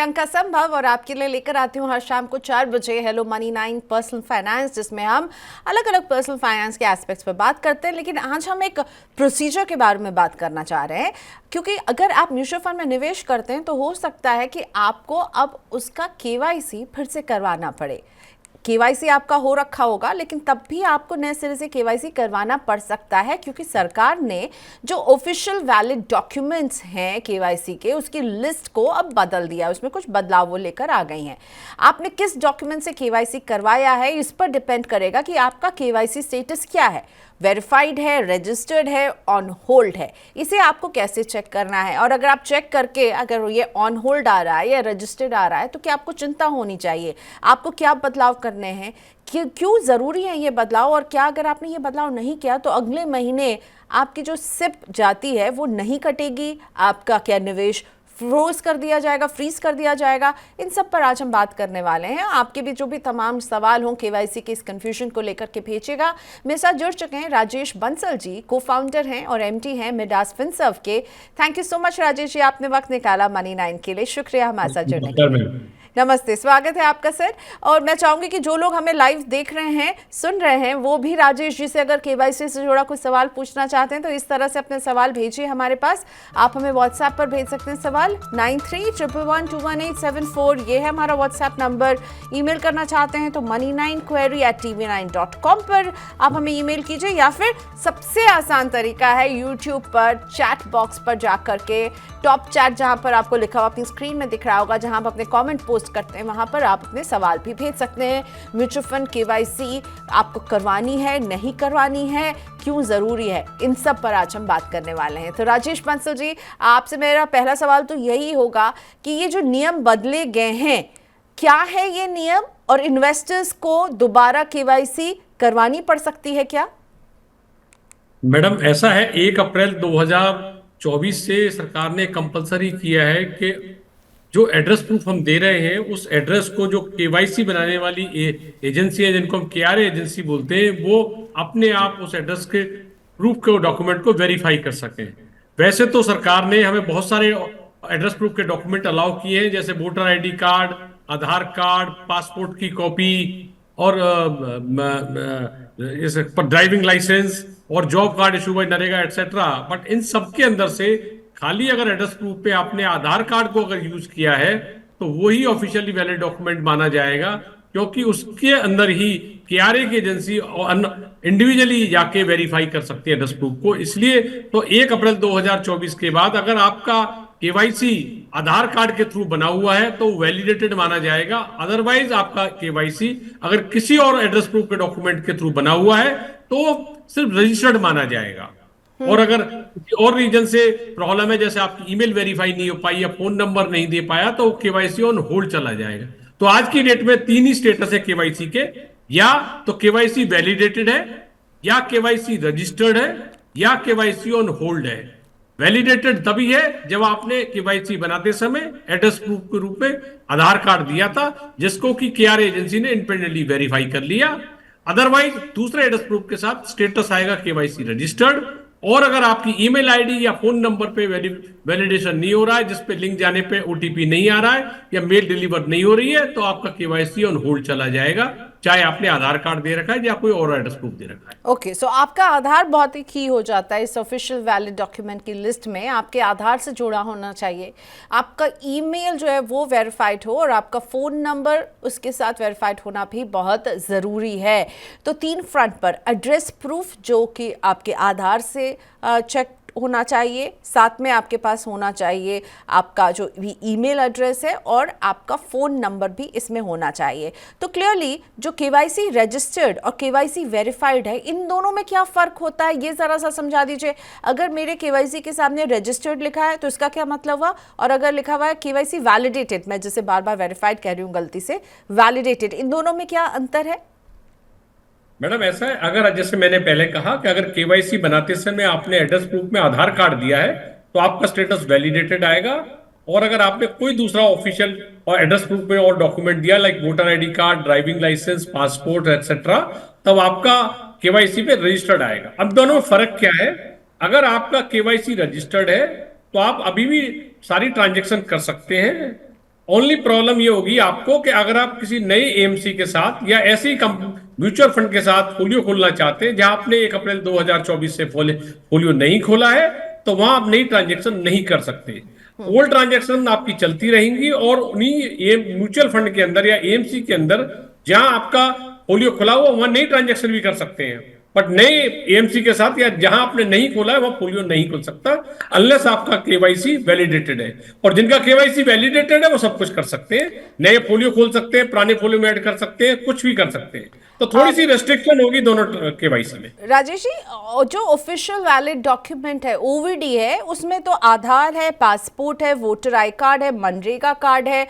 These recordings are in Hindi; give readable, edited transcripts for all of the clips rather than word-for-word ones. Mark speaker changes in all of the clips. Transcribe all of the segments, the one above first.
Speaker 1: प्रियंका संभव और आपके लिए लेकर आती हूँ हर शाम को 4 बजे हेलो मनी 9 पर्सनल फाइनेंस, जिसमें हम अलग अलग पर्सनल फाइनेंस के एस्पेक्ट्स पर बात करते हैं। लेकिन आज हम एक प्रोसीजर के बारे में बात करना चाह रहे हैं, क्योंकि अगर आप म्यूचुअल फंड में निवेश करते हैं तो हो सकता है कि आपको अब उसका केवाईसी फिर से करवाना पड़े। केवाईसी आपका हो रखा होगा, लेकिन तब भी आपको नए सिरे से केवाईसी करवाना पड़ सकता है, क्योंकि सरकार ने जो ऑफिशियल वैलिड डॉक्यूमेंट्स हैं केवाईसी के, उसकी लिस्ट को अब बदल दिया। उसमें कुछ बदलाव वो लेकर आ गई हैं। आपने किस डॉक्यूमेंट से केवाईसी करवाया है, इस पर डिपेंड करेगा कि आपका केवाईसी स्टेटस क्या है, वेरीफाइड है, रजिस्टर्ड है, ऑन होल्ड है। इसे आपको कैसे चेक करना है, और अगर आप चेक करके अगर ये ऑन होल्ड आ रहा है या रजिस्टर्ड आ रहा है तो क्या आपको चिंता होनी चाहिए, आपको क्या बदलाव करने हैं, क्यों ज़रूरी है ये बदलाव, और क्या अगर आपने ये बदलाव नहीं किया तो अगले महीने आपकी जो सिप जाती है वो नहीं कटेगी, आपका क्या निवेश फ्रोज कर दिया जाएगा, फ्रीज कर दिया जाएगा। इन सब पर आज हम बात करने वाले हैं। आपके भी जो भी तमाम सवाल हों केवाईसी के इस कंफ्यूजन को लेकर के भेजिएगा। मेरे साथ जुड़ चुके हैं राजेश बंसल जी, को फाउंडर हैं और एमडी हैं मिडास फिनसर्व के। Thank you so much Rajesh ji, आपने वक्त निकाला मनी 9 के लिए। शुक्रिया हमारे साथ जुड़ने के लिए। नमस्ते, स्वागत है आपका सर। और मैं चाहूंगी कि जो लोग हमें लाइव देख रहे हैं, सुन रहे हैं, वो भी राजेश जी से अगर केवाईसी से जुड़ा कोई सवाल पूछना चाहते हैं तो इस तरह से अपने सवाल भेजिए हमारे पास। आप हमें व्हाट्सएप पर भेज सकते हैं सवाल 9311211874, ये है हमारा व्हाट्सएप नंबर। ईमेल करना चाहते हैं तो money9query@tv9.com पर आप हमें ईमेल कीजिए, या फिर सबसे आसान तरीका है यूट्यूब पर चैट बॉक्स पर जाकर के टॉप चैट, जहां पर आपको लिखा हुआ अपनी स्क्रीन में दिख रहा होगा, जहां आप अपने कमेंट पोस्ट करते हैं, वहां पर आप अपने सवाल भी भेज सकते हैं। म्यूचुअल फंड केवाईसी आपको करवानी है, नहीं करवानी है, क्यों जरूरी है, इन सब पर आज हम बात करने वाले हैं। तो राजेश बंसल जी, आपसे मेरा पहला सवाल तो यही होगा कि ये जो नियम बदले गए हैं, क्या है ये नियम, और इन्वेस्टर्स को दोबारा केवाईसी करवानी पड़ सकती है क्या?
Speaker 2: मैडम, ऐसा है, 1 अप्रैल 2024 से सरकार ने कंपलसरी किया है कि जो एड्रेस प्रूफ हम दे रहे हैं, उस एड्रेस को जो केवाईसी बनाने वाली एजेंसी है, जिनको हम केआरए एजेंसी बोलते हैं, वो अपने आप उस एड्रेस के प्रूफ के डॉक्यूमेंट को वेरीफाई कर सकें। वैसे तो सरकार ने हमें बहुत सारे एड्रेस प्रूफ के डॉक्यूमेंट अलाउ किए हैं, जैसे वोटर आईडी कार्ड, आधार कार्ड, पासपोर्ट की कॉपी, और ड्राइविंग लाइसेंस और job card issue bye NREGA etcetera. But in सब के अंदर से खाली अगर एड्रेस प्रूफ पे आपने आधार कार्ड को अगर यूज किया है तो वही ऑफिशियली वैलिड डॉक्यूमेंट माना जाएगा, क्योंकि उसके अंदर ही केआरए की एजेंसी इंडिविजुअली जाके वेरीफाई कर सकती है एड्रेस प्रूफ को। इसलिए तो 1 अप्रैल 2024 के बाद अगर आपका केवाईसी आधार कार्ड के थ्रू बना हुआ है तो वैलिडेटेड माना जाएगा। अदरवाइज आपका केवाईसी अगर किसी और एड्रेस प्रूफ के डॉक्यूमेंट के थ्रू बना हुआ है तो सिर्फ रजिस्टर्ड माना जाएगा। और अगर किसी और रीजन से प्रॉब्लम है, जैसे आपकी ईमेल वेरीफाई नहीं हो पाई या फोन नंबर नहीं दे पाया, तो केवाईसी ऑन होल्ड चला जाएगा। तो आज की डेट में 3 ही स्टेटस है केवाईसी के, या तो केवाईसी वैलिडेटेड है, या केवाईसी रजिस्टर्ड है, या केवाईसी ऑन होल्ड है। वैलिडेटेड तभी है जब आपने केवाईसी बनाते समय एड्रेस प्रूफ के रूप में आधार कार्ड दिया था, जिसको कि केआरए एजेंसी ने इंडिपेंडेंटली वेरीफाई कर लिया। अदरवाइज दूसरे एड्रेस प्रूफ के साथ स्टेटस आएगा केवाईसी रजिस्टर्ड। और अगर आपकी ईमेल आईडी या फोन नंबर पे वैलिडेशन नहीं हो रहा है, जिस पे लिंक जाने पे ओटीपी नहीं आ रहा है या मेल डिलीवर नहीं हो रही है, तो आपका केवाईसी ऑन होल्ड चला जाएगा, चाहे आपने आधार कार्ड दे रखा है या कोई और एड्रेस प्रूफ दे रखा है।
Speaker 1: ओके, सो आपका आधार बहुत ही की हो जाता है इस ऑफिशियल वैलिड डॉक्यूमेंट की लिस्ट में। आपके आधार से जुड़ा होना चाहिए, आपका ईमेल जो है वो वेरीफाइड हो, और आपका फ़ोन नंबर उसके साथ वेरीफाइड होना भी बहुत ज़रूरी है। तो 3 फ्रंट पर एड्रेस प्रूफ जो कि आपके आधार से चेक होना चाहिए, साथ में आपके पास होना चाहिए आपका जो भी ईमेल एड्रेस है, और आपका फ़ोन नंबर भी इसमें होना चाहिए। तो क्लियरली जो केवाईसी रजिस्टर्ड और केवाईसी वेरीफाइड है, इन दोनों में क्या फ़र्क होता है, ये ज़रा सा समझा दीजिए। अगर मेरे केवाईसी के सामने रजिस्टर्ड लिखा है तो इसका क्या मतलब हुआ, और अगर लिखा हुआ है केवाईसी वैलिडेटेड, मैं जैसे बार बार वेरीफाइड कह रही हूँ गलती से, वैलिडेटेड, इन दोनों में क्या अंतर है?
Speaker 2: मैडम, ऐसा है, अगर जैसे मैंने पहले कहा कि अगर केवाईसी बनाते समय आपने एड्रेस प्रूफ में आधार कार्ड दिया है तो आपका स्टेटस वैलिडेटेड आएगा। और अगर आपने कोई दूसरा ऑफिशियल और एड्रेस प्रूफ में और डॉक्यूमेंट दिया, like voter ID card, driving licence, passport etcetera, तब आपका केवाईसी पे रजिस्टर्ड आएगा। अब दोनों में फर्क क्या है? अगर आपका केवाईसी रजिस्टर्ड है तो आप अभी भी सारी ट्रांजेक्शन कर सकते हैं, ओनली प्रॉब्लम ये होगी आपको कि अगर आप किसी नए एएमसी के साथ या ऐसे ही म्यूचुअल फंड के साथ फोलियो खोलना चाहते हैं, जहां आपने 1 अप्रैल 2024 से फोलियो नहीं खोला है, तो वहां आप नई ट्रांजेक्शन नहीं कर सकते। ओल्ड ट्रांजेक्शन आपकी चलती रहेंगी और उन्हीं म्यूचुअल फंड के अंदर या एएमसी के अंदर जहां आपका फोलियो खुला हुआ, वहां नई ट्रांजेक्शन भी कर सकते हैं। बट नए एएमसी के साथ या जहां आपने नहीं खोला है, वहां फोलियो नहीं खुल सकता अनलेस आपका केवाईसी वैलिडेटेड है। और जिनका केवाईसी वैलिडेटेड है वो सब कुछ कर सकते हैं, नए फोलियो खोल सकते हैं, पुराने फोलियो में ऐड कर सकते हैं, कुछ भी कर सकते हैं। तो थोड़ी सी रेस्ट्रिक्शन होगी दोनों केवाईसी में।
Speaker 1: राजेश जी, जो ऑफिशियल वैलिड डॉक्यूमेंट है ओवीडी है, उसमें तो आधार है, पासपोर्ट है, वोटर आई कार्ड है, मनरेगा कार्ड है,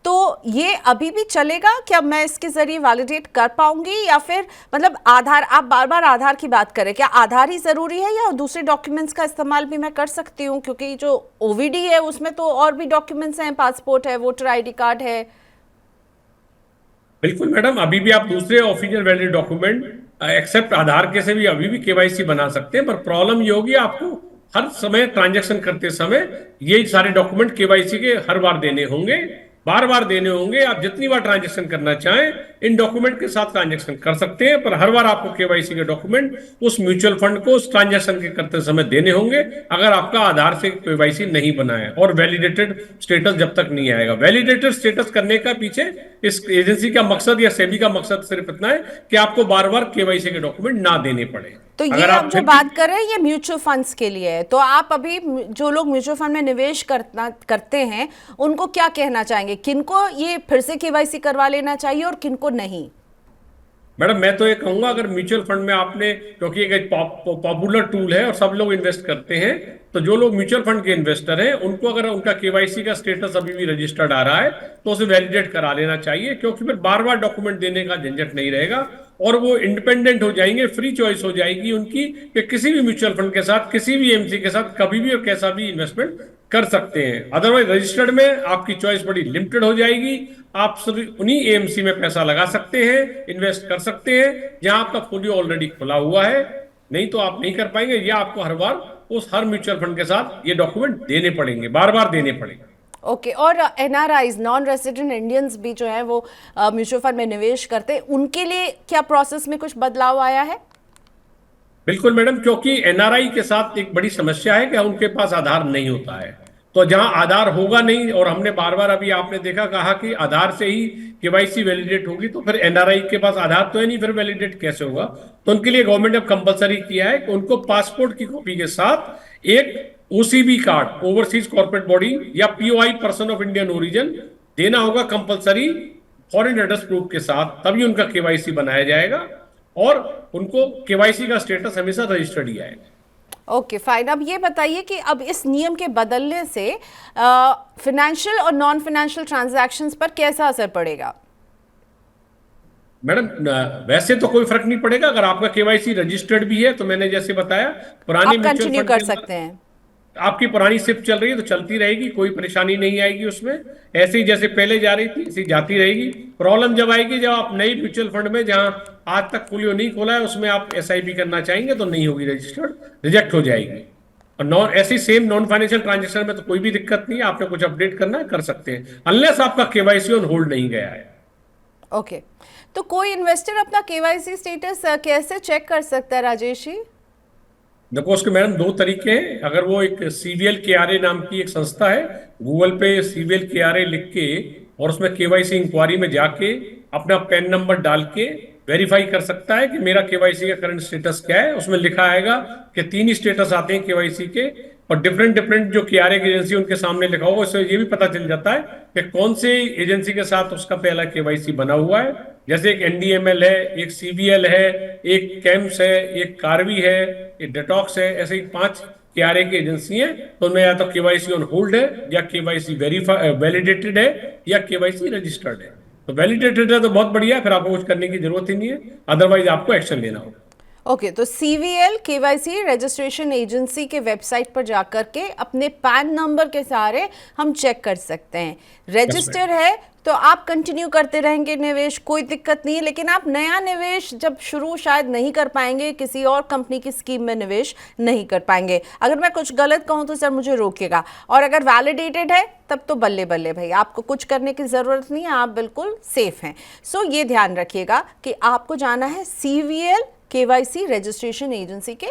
Speaker 1: तो ये अभी भी चलेगा क्या? मैं इसके जरिए वैलिडेट कर पाऊंगी या फिर मतलब आधार, आप बार बार आधार की बात करें, क्या आधार ही जरूरी है या दूसरे डॉक्यूमेंट्स का इस्तेमाल भी मैं कर सकती हूँ? क्योंकि जो ओवीडी है उसमें तो और भी डॉक्यूमेंट्स हैं, पासपोर्ट है, वोटर आईडी कार्ड है।
Speaker 2: बिल्कुल मैडम, अभी भी आप दूसरे ऑफिशियल वैलिड डॉक्यूमेंट एक्सेप्ट आधार के से भी अभी भी केवाईसी बना सकते हैं। पर प्रॉब्लम ये होगी आपको हर समय ट्रांजैक्शन करते समय ये सारे डॉक्यूमेंट केवाईसी के हर बार देने होंगे, बार बार देने होंगे। आप जितनी बार ट्रांजैक्शन करना चाहें इन डॉक्यूमेंट के साथ ट्रांजैक्शन कर सकते हैं, पर हर बार आपको केवाईसी के डॉक्यूमेंट उस म्यूचुअल फंड को उस ट्रांजैक्शन के करते समय देने होंगे, अगर आपका आधार से केवाईसी नहीं बना है और वैलिडेटेड स्टेटस जब तक नहीं आएगा। वैलिडेटेड स्टेटस करने का पीछे इस एजेंसी का मकसद या सेबी का मकसद सिर्फ इतना है कि आपको बार बार केवाईसी के डॉक्यूमेंट ना देने पड़े।
Speaker 1: तो ये आप जो बात कर रहे हैं ये म्यूचुअल फंड्स के लिए है, तो आप अभी जो लोग म्यूचुअल फंड में निवेश करते हैं उनको क्या कहना चाहेंगे? किनको ये फिर से केवाईसी करवा लेना चाहिए और किनको नहीं?
Speaker 2: मैडम मैं तो ये कहूंगा, अगर म्यूचुअल फंड में आपने, क्योंकि एक पॉपुलर टूल है और सब लोग इन्वेस्ट करते हैं, तो जो लोग म्यूचुअल फंड के इन्वेस्टर हैं उनको अगर उनका केवाईसी का स्टेटस अभी भी रजिस्टर्ड आ रहा है तो उसे वैलिडेट करा लेना चाहिए, क्योंकि फिर बार बार डॉक्यूमेंट देने का झंझट नहीं रहेगा और वो इंडिपेंडेंट हो जाएंगे, फ्री चॉइस हो जाएगी उनकी कि किसी भी म्यूचुअल फंड के साथ, किसी भी एमसी के साथ कभी भी और कैसा भी इन्वेस्टमेंट कर सकते हैं। अदरवाइज रजिस्टर्ड में आपकी चॉइस बड़ी लिमिटेड हो जाएगी। आप सिर्फ उन्हीं एएमसी में पैसा लगा सकते हैं, इन्वेस्ट कर सकते हैं जहां आपका फोलियो ऑलरेडी खुला हुआ है, नहीं तो आप नहीं कर पाएंगे, या आपको हर बार उस हर म्यूचुअल फंड के साथ ये डॉक्यूमेंट देने पड़ेंगे, बार बार देने पड़ेंगे।
Speaker 1: ओके और एनआरआईज, नॉन रेजिडेंट इंडियंस भी जो है वो म्यूचुअल फंड में निवेश करते हैं, उनके लिए क्या प्रोसेस में कुछ बदलाव आया है?
Speaker 2: बिल्कुल मैडम, क्योंकि एनआरआई के साथ एक बड़ी समस्या है कि उनके पास आधार नहीं होता है। तो जहां आधार होगा नहीं, और हमने बार बार अभी आपने देखा कहा कि आधार से ही केवाईसी वैलिडेट होगी, तो फिर एनआरआई के पास आधार तो है नहीं, फिर वैलिडेट कैसे होगा? तो उनके लिए गवर्नमेंट ने कंपलसरी किया है कि उनको पासपोर्ट की कॉपी के साथ एक OCB card, overseas corporate body या POI, person of Indian origin, देना होगा कंपलसरी फॉरेन एड्रेस प्रूफ के साथ, तभी उनका केवाईसी बनाया जाएगा और उनको केवाईसी का स्टेटस हमेशा रजिस्टर्ड ही आएगा।
Speaker 1: Okay fine. अब ये बताइए कि अब इस नियम के बदलने से फाइनेंशियल और नॉन फाइनेंशियल ट्रांजैक्शंस पर कैसा असर पड़ेगा?
Speaker 2: मैडम वैसे तो कोई फर्क नहीं पड़ेगा, अगर आपका केवाईसी रजिस्टर्ड भी है तो मैंने जैसे बताया पुराने
Speaker 1: आप कंटिन्यू कर सकते हैं,
Speaker 2: आपकी पुरानी शिफ्ट चल रही है तो चलती रहेगी, कोई परेशानी नहीं आएगी उसमें, ऐसे ही जैसे पहले जा रही थी ऐसी जाती रहेगी। प्रॉब्लम जब आएगी जब आप नई म्यूचुअल फंड में जहां आज तक फोलियो नहीं खोला है उसमें आप एसआईपी करना चाहेंगे तो नहीं होगी रजिस्टर्ड, रिजेक्ट हो जाएगी। और नॉन ऐसी सेम नॉन फाइनेंशियल ट्रांजेक्शन में तो कोई भी दिक्कत नहीं है, आपने कुछ अपडेट करना है कर सकते हैं, अनलेस आपका केवाईसी ऑन होल्ड नहीं गया है।
Speaker 1: ओके तो कोई इन्वेस्टर अपना केवाईसी स्टेटस कैसे चेक कर सकता है राजेश जी?
Speaker 2: देखो उसके मैडम दो तरीके हैं। अगर वो एक सीवीएल केआरए नाम की एक संस्था है, गूगल पे सीवीएल केआरए लिख के और उसमें केवाईसी इंक्वायरी में जाके अपना पैन नंबर डाल के वेरीफाई कर सकता है कि मेरा केवाईसी का करंट स्टेटस क्या है। उसमें लिखा आएगा कि 3 ही स्टेटस आते हैं केवाईसी के, और डिफरेंट जो केआरए की एजेंसी उनके सामने लिखा होगा, उससे ये भी पता चल जाता है कि कौन से एजेंसी के साथ उसका पहला केवाईसी बना हुआ है। जैसे एक एनडीएमएल है, एक सीबीएल है, एक कैम्स है, एक कार्वी है, एक डेटॉक्स है, ऐसे ही 5 केआरए की एजेंसी है। तो उनमें या तो केवाईसी ऑन होल्ड है, या केवाईसी वैलिडेटेड है, या केवाईसी रजिस्टर्ड है। तो वैलिडेटेड है तो बहुत बढ़िया है, फिर आपको कुछ करने की जरूरत ही नहीं है, अदरवाइज आपको एक्शन लेना होगा।
Speaker 1: ओके, तो सीवीएल केवाईसी रजिस्ट्रेशन एजेंसी के वेबसाइट पर जाकर के अपने पैन नंबर के सहारे हम चेक कर सकते हैं। रजिस्टर है तो आप कंटिन्यू करते रहेंगे निवेश, कोई दिक्कत नहीं है, लेकिन आप नया निवेश जब शुरू शायद नहीं कर पाएंगे, किसी और कंपनी की स्कीम में निवेश नहीं कर पाएंगे। अगर मैं कुछ गलत कहूं तो सर मुझे रोकिएगा। और अगर वैलिडेटेड है तब तो बल्ले बल्ले भाई, आपको कुछ करने की ज़रूरत नहीं है, आप बिल्कुल सेफ हैं। सो ये ध्यान रखिएगा कि आपको जाना है सीवीएल केवाईसी रजिस्ट्रेशन एजेंसी के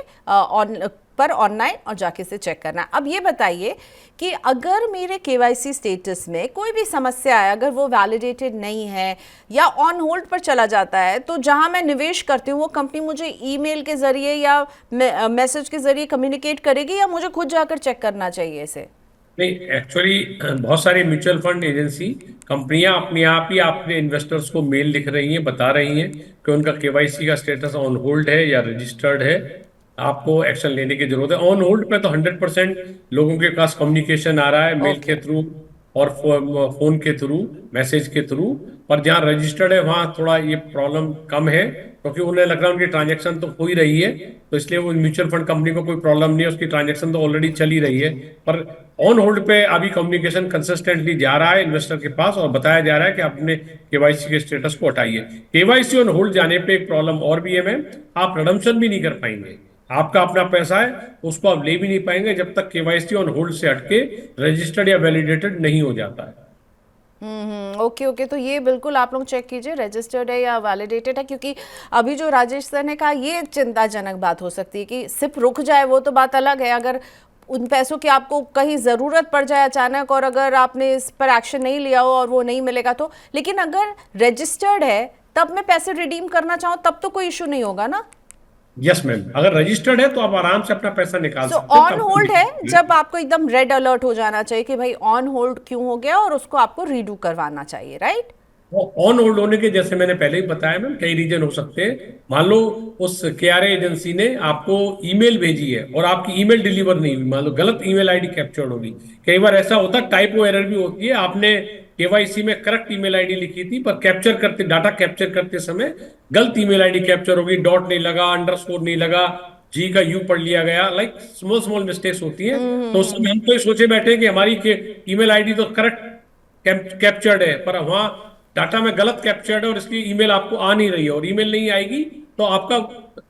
Speaker 1: पर ऑनलाइन और जाके से चेक करना। अब ये बताइए कि अगर मेरे केवाईसी स्टेटस में कोई भी समस्या है, अगर वो वैलिडेटेड नहीं है या ऑन होल्ड पर चला जाता है, तो जहां मैं निवेश करती हूँ वो कंपनी मुझे ईमेल के जरिए या मैसेज के जरिए कम्युनिकेट करेगी या मुझे खुद जाकर चेक करना चाहिए इसे?
Speaker 2: नहीं, एक्चुअली बहुत सारी म्यूचुअल फंड एजेंसी कंपनियां अपने आप ही अपने इन्वेस्टर्स को मेल लिख रही हैं, बता रही हैं कि उनका केवाईसी का स्टेटस ऑन होल्ड है या रजिस्टर्ड है, आपको एक्शन लेने की जरूरत है। ऑन होल्ड पे तो 100% लोगों के पास कम्युनिकेशन आ रहा है, मेल के थ्रू और फोन के थ्रू, मैसेज के थ्रू। पर जहाँ रजिस्टर्ड है वहाँ थोड़ा ये प्रॉब्लम कम है, क्योंकि उन्हें लग रहा है उनकी ट्रांजैक्शन तो हो ही रही है, तो इसलिए वो म्यूचुअल फंड कंपनी को कोई प्रॉब्लम नहीं है, उसकी ट्रांजैक्शन तो ऑलरेडी चल ही रही है। पर ऑन होल्ड पे अभी कम्युनिकेशन कंसिस्टेंटली जा रहा है इन्वेस्टर के पास और बताया जा रहा है कि अपने केवाईसी के स्टेटस को हटाइए। केवाईसी ऑन होल्ड जाने पे एक प्रॉब्लम और भी है मैम, आप रिडम्पशन भी नहीं कर पाएंगे। आपका अपना पैसा है, उसको आप ले भी नहीं पाएंगे जब तक केवाईसी ऑन होल्ड से हटके रजिस्टर्ड या वैलिडेटेड नहीं हो जाता है।
Speaker 1: ओके ओके, तो ये बिल्कुल आप लोग चेक कीजिए रजिस्टर्ड है या वैलिडेटेड है, क्योंकि अभी जो राजेश सर ने कहा ये चिंताजनक बात हो सकती है कि सिर्फ रुक जाए वो तो बात अलग है, अगर उन पैसों की आपको कहीं ज़रूरत पड़ जाए अचानक और अगर आपने इस पर एक्शन नहीं लिया हो और वो नहीं मिलेगा तो। लेकिन अगर रजिस्टर्ड है तब मैं पैसे रिडीम करना चाहूँ तब तो कोई इशू नहीं होगा ना?
Speaker 2: यस मैम, अगर रजिस्टर्ड है तो आप आराम से अपना पैसा निकाल
Speaker 1: सो
Speaker 2: सकते हैं,
Speaker 1: ऑन
Speaker 2: तब कोई
Speaker 1: होल्ड है
Speaker 2: दिक्कत नहीं है।
Speaker 1: जब आपको एकदम रेड अलर्ट हो जाना चाहिए कि भाई ऑन होल्ड क्यों हो गया और उसको आपको रीडू करवाना चाहिए, राइट?
Speaker 2: वो ऑन होल्ड होने के जैसे मैंने पहले ही बताया मैम, कई रीजन हो सकते हैं। मान लो उस केआरए एजेंसी ने आपको ईमेल भेजी है और आपकी ईमेल डिलीवर नहीं हुई, मान लो गलत ईमेल आईडी कैप्चर्ड होगी। कई बार ऐसा होता है, टाइपो एरर भी होती है, आपने केवाईसी में करेक्ट ईमेल आईडी लिखी थी पर कैप्चर करते, डाटा कैप्चर करते समय गलत ईमेल आईडी कैप्चर होगी, डॉट नहीं लगा, अंडरस्कोर नहीं लगा, जी का यू पढ़ लिया गया, लाइक स्मॉल स्मॉल मिस्टेक्स होती हैं। तो उस समय हम तो ये सोचे बैठे कि हमारी ईमेल आईडी तो करेक्ट कैप्चर्ड है, पर वहां डाटा में गलत कैप्चर्ड है और इसकी ईमेल आपको आ नहीं रही है, और ईमेल नहीं आएगी तो आपका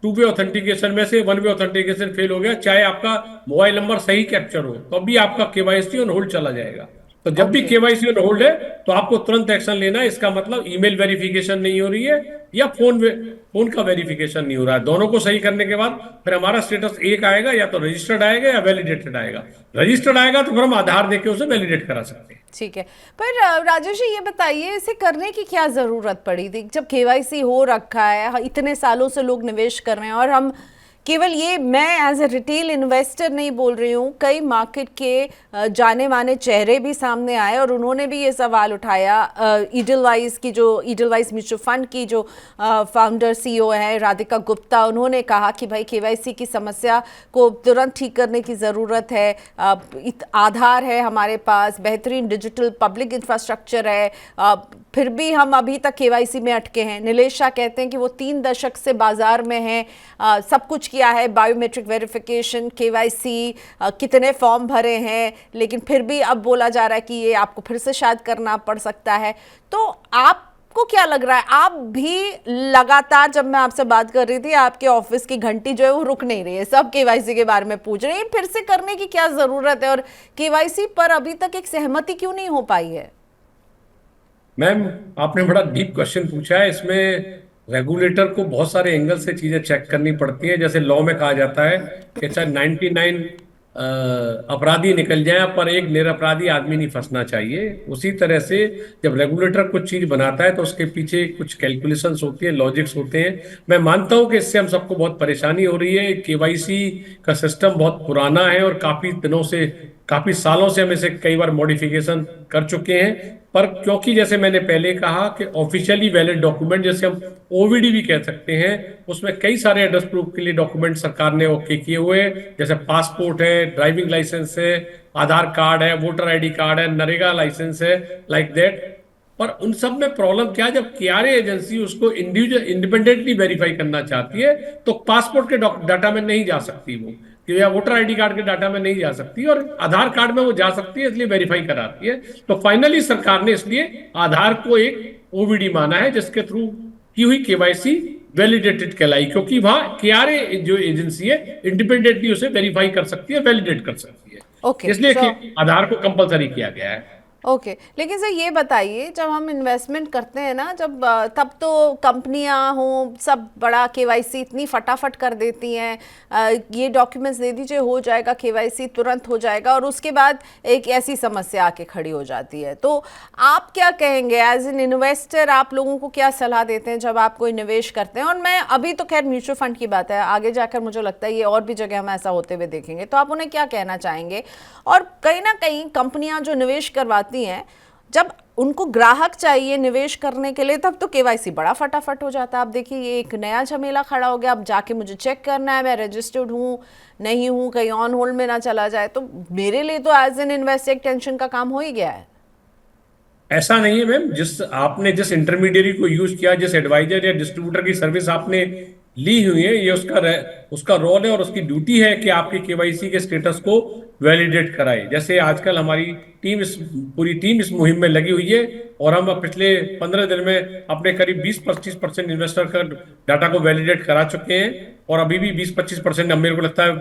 Speaker 2: टू वे ऑथेंटिकेशन में से वन वे ऑथेंटिकेशन फेल हो गया, चाहे आपका मोबाइल नंबर सही कैप्चर हो तो अभी आपका केवाईसी ऑन होल्ड चला जाएगा। तो जब भी
Speaker 1: ओके
Speaker 2: केवाईसी ऑन होल्ड है तो आपको तुरंत एक्शन लेना है। इसका मतलब ईमेल वेरिफिकेशन नहीं हो रही है या फोन का वेरिफिकेशन नहीं हो रहा है। दोनों को सही करने के बाद फिर हमारा स्टेटस एक आएगा, या तो रजिस्टर्ड आएगा या वैलिडेटेड आएगा। रजिस्टर्ड आएगा तो फिर हम आधार देके उसे वैलिडेट करा सकते हैं।
Speaker 1: ठीक है। पर राजेश जी ये बताइए इसे करने की क्या ज़रूरत पड़ी थी जब केवाईसी हो रखा है, इतने सालों से लोग निवेश कर रहे हैं, और हम केवल ये, मैं एज ए रिटेल इन्वेस्टर नहीं बोल रही हूँ, कई मार्केट के जाने माने चेहरे भी सामने आए और उन्होंने भी ये सवाल उठाया। ईडलवाइज म्यूचुअल फंड की जो फाउंडर सीईओ है राधिका गुप्ता, उन्होंने कहा कि भाई केवाईसी की समस्या को तुरंत ठीक करने की ज़रूरत है। आधार है हमारे पास, बेहतरीन डिजिटल पब्लिक इंफ्रास्ट्रक्चर है, फिर भी हम अभी तक केवाईसी में अटके हैं। नीलेश शाह कहते हैं कि वो 3 दशक से बाजार में हैं, सब कुछ किया है, बायोमेट्रिक वेरिफिकेशन, केवाईसी, कितने फॉर्म भरे हैं, लेकिन फिर भी अब बोला जा रहा है कि ये आपको फिर से शायद करना पड़ सकता है। तो आपको क्या लग रहा है? आप भी लगातार, जब मैं आपसे बात कर रही थी, आपके ऑफिस की घंटी जो है वो रुक नहीं रही है, सब केवाईसी के बारे में पूछ रहे हैं, फिर से करने की क्या जरूरत है और केवाईसी पर अभी तक एक सहमति क्यों नहीं हो पाई है?
Speaker 2: मैम, आपने बड़ा डीप क्वेश्चन पूछा है। इसमें रेगुलेटर को बहुत सारे एंगल से चीजें चेक करनी पड़ती हैं। जैसे लॉ में कहा जाता है कि चाहे 99 अपराधी निकल जाए पर एक निरपराधी आदमी नहीं फंसना चाहिए। उसी तरह से जब रेगुलेटर कुछ चीज बनाता है तो उसके पीछे कुछ कैलकुलेशंस होती है, लॉजिक्स होते हैं। मैं मानता हूं कि इससे हम सबको बहुत परेशानी हो रही है। केवाईसी का सिस्टम बहुत पुराना है और काफी सालों से हम इसे कई बार मॉडिफिकेशन कर चुके हैं, पर क्योंकि जैसे मैंने पहले कहा कि ऑफिशियली वैलिड डॉक्यूमेंट, जैसे हम ओवीडी भी कह सकते हैं, उसमें कई सारे एड्रेस प्रूफ के लिए डॉक्यूमेंट सरकार ने ओके किए हुए हैं। जैसे पासपोर्ट है, ड्राइविंग लाइसेंस है, आधार कार्ड है, वोटर आईडी कार्ड है, नरेगा लाइसेंस है, लाइक दैट। और उन सब में प्रॉब्लम क्या है, जब केआरए एजेंसी उसको इंडिविजुअल इंडिपेंडेंटली वेरीफाई करना चाहती है तो पासपोर्ट के डाटा में नहीं जा सकती वो, कि या वोटर आईडी कार्ड के डाटा में नहीं जा सकती, और आधार कार्ड में वो जा सकती है, इसलिए वेरीफाई कराती है। तो फाइनली सरकार ने इसलिए आधार को एक ओवीडी माना है, जिसके थ्रू की हुई केवाईसी वैलिडेटेड कहलाई, क्योंकि वहां केआरए जो एजेंसी है इंडिपेंडेंटली उसे वेरीफाई कर सकती है, वैलिडेट कर सकती है,
Speaker 1: ओके
Speaker 2: इसलिए
Speaker 1: सो
Speaker 2: आधार को कंपलसरी किया गया है।
Speaker 1: ओके लेकिन सर ये बताइए, जब हम इन्वेस्टमेंट करते हैं ना, जब तब तो कंपनियां हों सब बड़ा केवाईसी इतनी फटाफट कर देती हैं, ये डॉक्यूमेंट्स दे दीजिए हो जाएगा, केवाईसी तुरंत हो जाएगा, और उसके बाद एक ऐसी समस्या आके खड़ी हो जाती है। तो आप क्या कहेंगे एज एन इन्वेस्टर, आप लोगों को क्या सलाह देते हैं जब आप कोई निवेश करते हैं? और मैं अभी तो खैर म्यूचुअल फंड की बात है, आगे जाकर मुझे लगता है ये और भी जगह हम ऐसा होते हुए देखेंगे, तो आप उन्हें क्या कहना चाहेंगे? और कहीं ना कहीं कंपनियां जो निवेश करवाती हैं, जब उनको ग्राहक चाहिए निवेश करने के लिए, तब तो केवाईसी बड़ा फटाफट हो जाता है। आप देखिए ये एक नया झमेला खड़ा हो गया, अब जाके मुझे चेक करना है मैं रजिस्टर्ड हूँ नहीं हूँ, कहीं ऑन होल्ड में ना चला जाए। तो मेरे लिए तो एज एन इन्वेस्टर एक टेंशन का काम हो ही गया है।
Speaker 2: ऐसा नहीं है मैम, जिस इंटरमीडियरी को यूज किया, जिस एडवाइजर या डिस्ट्रीब्यूटर की सर्विस आपने ली हुई है, ये उसका रोल है और उसकी ड्यूटी है कि आपके केवाईसी के स्टेटस को वैलिडेट कराए। जैसे आजकल हमारी पूरी टीम इस मुहिम में लगी हुई है, और हम पिछले 15 दिन में अपने करीब 20-25% इन्वेस्टर का डाटा को वैलिडेट करा चुके हैं, और अभी भी 20-25% मेरे को लगता है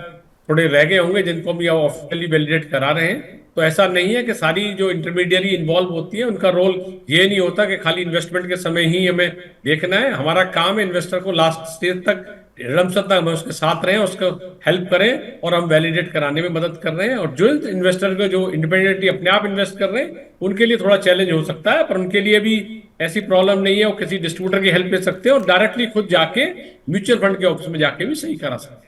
Speaker 2: थोड़े रह गए होंगे जिनको हम ऑफिशियली वैलिडेट करा रहे हैं। तो ऐसा नहीं है कि सारी जो इंटरमीडियरी इन्वॉल्व होती है उनका रोल ये नहीं होता कि खाली इन्वेस्टमेंट के समय ही हमें देखना है। हमारा काम है इन्वेस्टर को लास्ट स्टेज तक, लमसम तक हम उसके साथ रहें, उसको हेल्प करें, और हम वैलिडेट कराने में मदद कर रहे हैं। और जो इन्वेस्टर को जो इंडिपेंडेंटली अपने आप इन्वेस्ट कर रहे हैं उनके लिए थोड़ा चैलेंज हो सकता है, पर उनके लिए भी ऐसी प्रॉब्लम नहीं है, वो किसी डिस्ट्रीब्यूटर की हेल्प ले सकते हैं और डायरेक्टली खुद जाके म्यूचुअल फंड के ऑफिस में जाके भी सही करा सकते हैं।